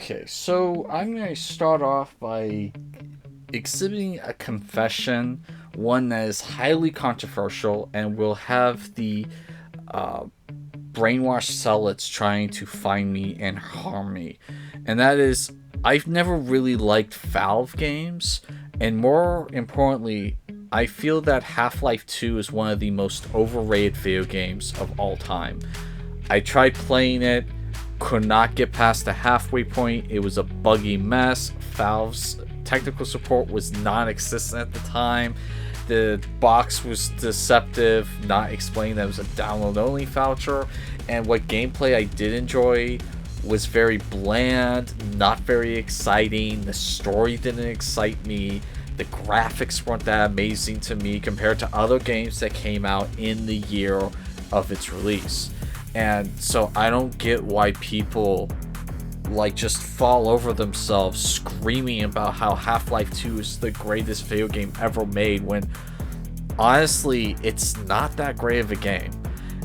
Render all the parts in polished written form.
Okay, so I'm going to start off by exhibiting a confession, one that is highly controversial and will have the uh, brainwashed zealots trying to find me and harm me. And that is, I've never really liked Valve games, and more importantly, I feel that Half-Life 2 is one of the most overrated video games of all time. I tried playing it, could not get past the halfway point. It was a buggy mess. Valve's technical support was non-existent at the time. The box was deceptive, not explaining that it was a download-only voucher. And what gameplay I did enjoy was very bland, not very exciting. The story didn't excite me. The graphics weren't that amazing to me compared to other games that came out in the year of its release. And so I don't get why people like just fall over themselves screaming about how Half-Life 2 is the greatest video game ever made when honestly it's not that great of a game.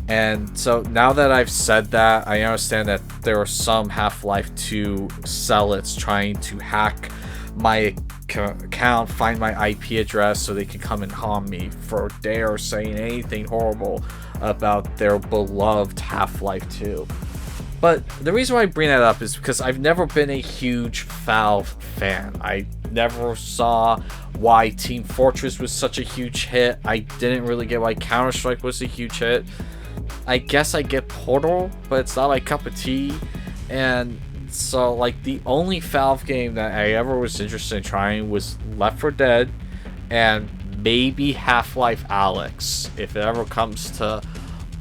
And so now that I've said that, I understand that there are some Half-Life 2 zealots trying to hack my account, find my IP address so they can come and harm me for dare saying anything horrible about their beloved Half-Life 2. But the reason why I bring that up is because I've never been a huge Valve fan. I never saw why Team Fortress was such a huge hit. I didn't really get why Counter-Strike was a huge hit. I guess I get Portal, but it's not my cup of tea. And so, like, the only Valve game that I ever was interested in trying was Left 4 Dead and maybe Half-Life Alyx, if it ever comes to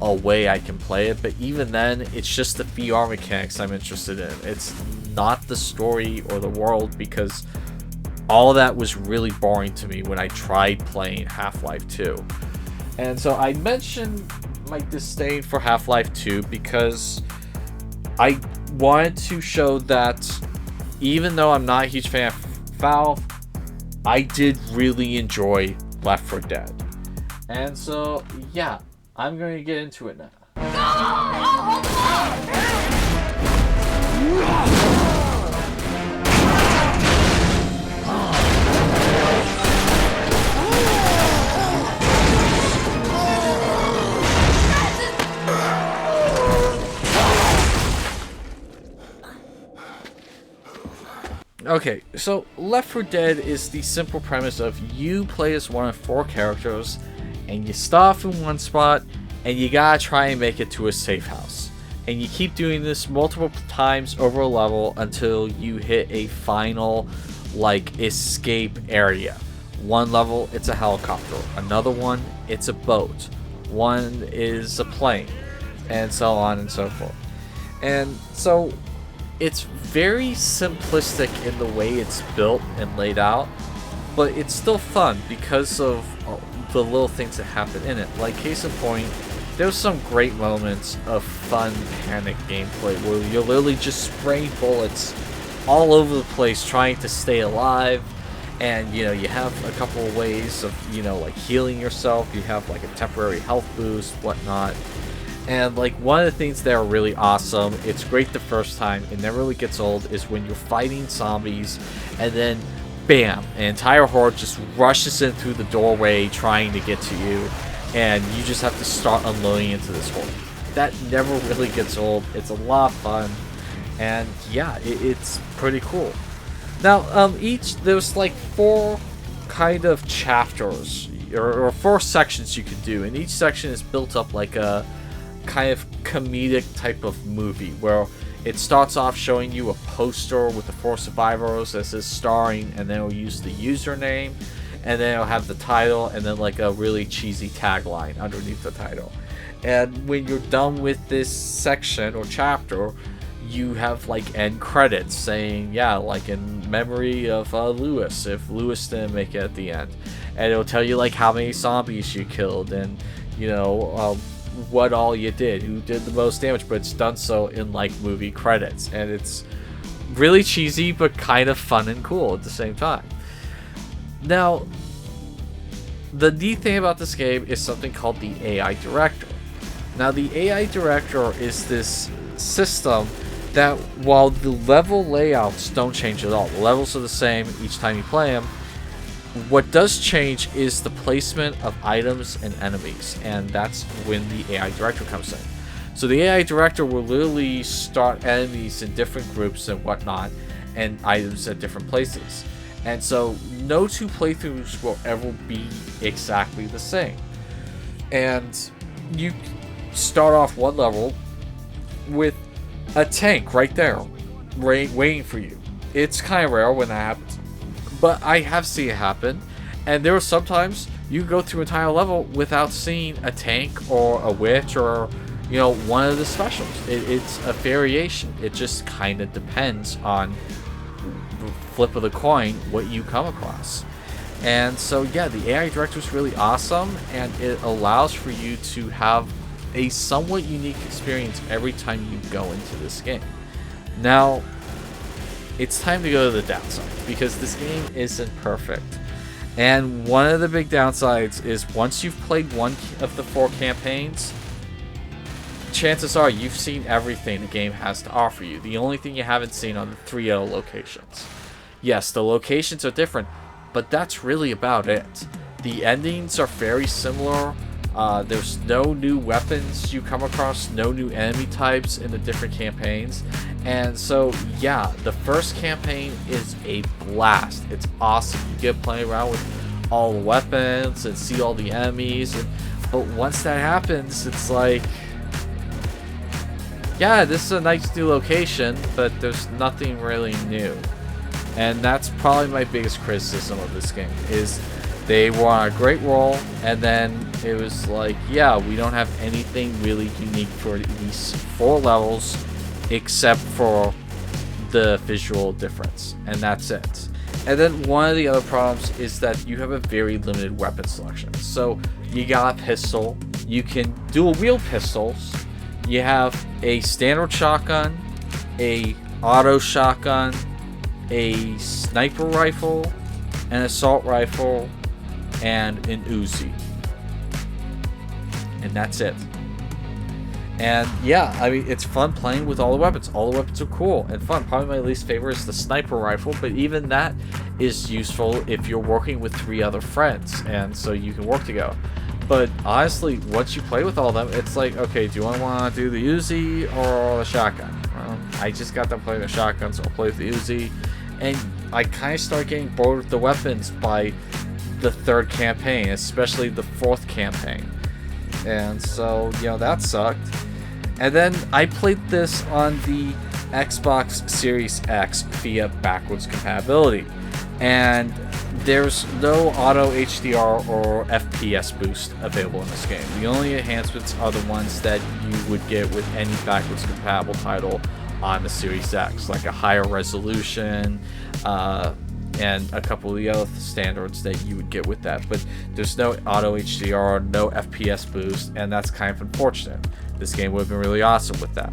a way I can play it. But even then, it's just the VR mechanics I'm interested in. It's not the story or the world, because all that was really boring to me when I tried playing Half-Life 2. And so I mentioned my disdain for Half-Life 2 because I wanted to show that even though I'm not a huge fan of Valve, I did really enjoy Left 4 Dead. And so, yeah, I'm going to get into it now. Okay, so Left 4 Dead is the simple premise of you play as one of 4 characters, and you start off in one spot, and you gotta try and make it to a safe house. And you keep doing this multiple times over a level until you hit a final, like, escape area. One level, it's a helicopter. Another one, it's a boat. One is a plane. And so on and so forth. And so it's very simplistic in the way it's built and laid out, but it's still fun because of the little things that happen in it. Like, case in point, there's some great moments of fun panic gameplay where you're literally just spraying bullets all over the place trying to stay alive. And, you know, you have a couple of ways of, you know, like healing yourself. You have like a temporary health boost, whatnot. And like one of the things that are really awesome, it's great the first time, it never really gets old, is when you're fighting zombies and then bam, an entire horde just rushes in through the doorway trying to get to you, and you just have to start unloading into this horde. That never really gets old. It's a lot of fun, and yeah, it's pretty cool. Now, there's like 4 kind of chapters or 4 sections you could do, and each section is built up like a kind of comedic type of movie where it starts off showing you a poster with the 4 survivors that says starring, and then it'll use the username, and then it'll have the title, and then like a really cheesy tagline underneath the title. And when you're done with this section or chapter, you have like end credits saying, yeah, like in memory of Lewis, if Lewis didn't make it at the end. And it'll tell you like how many zombies you killed, and you know, what all you did, who did the most damage, but it's done so in like movie credits, and it's really cheesy but kind of fun and cool at the same time. Now, the neat thing about this game is something called the AI Director. Now, the AI Director is this system that while the level layouts don't change at all, the levels are the same each time you play them, what does change is the placement of items and enemies, and that's when the AI director comes in. So the AI director will literally start enemies in different groups and whatnot, and items at different places. And so no two playthroughs will ever be exactly the same. And you start off one level with a tank right there, waiting for you. It's kind of rare when that happens, but I have seen it happen. And there are sometimes you go through an entire level without seeing a tank or a witch or, you know, one of the specials. It's a variation. It just kind of depends on the flip of the coin what you come across. And so yeah, the AI director is really awesome, and it allows for you to have a somewhat unique experience every time you go into this game. Now, it's time to go to the downside, because this game isn't perfect. And one of the big downsides is once you've played one of the 4 campaigns, chances are you've seen everything the game has to offer you. The only thing you haven't seen are the 3 other locations. Yes, the locations are different, but that's really about it. The endings are very similar. There's no new weapons you come across, no new enemy types in the different campaigns. And so, yeah, the first campaign is a blast. It's awesome. You get playing around with all the weapons and see all the enemies. But once that happens, it's like, yeah, this is a nice new location, but there's nothing really new. And that's probably my biggest criticism of this game, is they were on a great roll, and then it was like, yeah, we don't have anything really unique for these 4 levels, except for the visual difference, and that's it. And then one of the other problems is that you have a very limited weapon selection. So you got a pistol, you can dual wield pistols, you have a standard shotgun, a auto shotgun, a sniper rifle, an assault rifle, and an Uzi. And that's it. And yeah, I mean, it's fun playing with all the weapons. All the weapons are cool and fun. Probably my least favorite is the sniper rifle, but even that is useful if you're working with 3 other friends, and so you can work together. But honestly, once you play with all of them, it's like, okay, do I want to do the Uzi or the shotgun? Well, I just got done playing the shotgun, so I'll play with the Uzi. And I kind of start getting bored with the weapons by the 3rd campaign, especially the 4th campaign. And so, you know, that sucked. And then I played this on the Xbox Series X via backwards compatibility. And there's no auto HDR or FPS boost available in this game. The only enhancements are the ones that you would get with any backwards compatible title on the Series X, like a higher resolution, and a couple of the other standards that you would get with that. But there's no auto HDR, no FPS boost, and that's kind of unfortunate. This game would have been really awesome with that.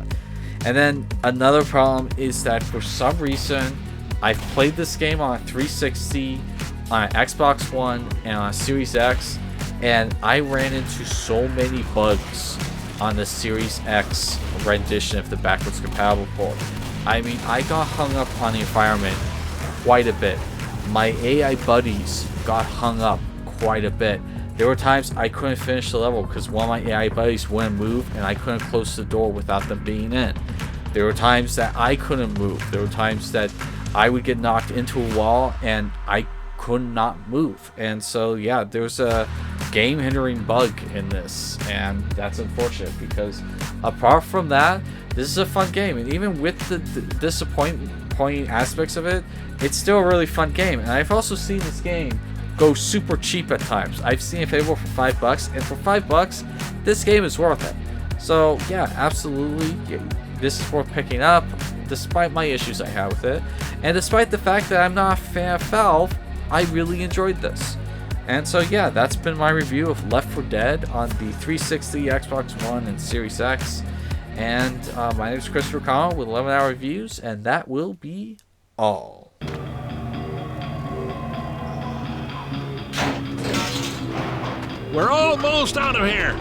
And then another problem is that for some reason, I've played this game on a 360, on an Xbox One, and on a Series X, and I ran into so many bugs on the Series X rendition of the backwards compatible port. I mean, I got hung up on the environment quite a bit. My AI buddies got hung up quite a bit. There were times I couldn't finish the level because one of my AI buddies wouldn't move, and I couldn't close the door without them being in. There were times that I couldn't move. There were times that I would get knocked into a wall and I could not move. And so yeah, there's a game hindering bug in this, and that's unfortunate, because apart from that, this is a fun game. And even with the disappointing aspects of it, it's still a really fun game. And I've also seen this game go super cheap at times. I've seen it available for $5, and for $5, this game is worth it. So yeah, absolutely, this is worth picking up, despite my issues I have with it, and despite the fact that I'm not a fan of Valve. I really enjoyed this. And so yeah, that's been my review of Left 4 Dead on the 360, Xbox One, and Series X. And my name is Christopher Connell with 11-hour reviews, and that will be all. We're almost out of here.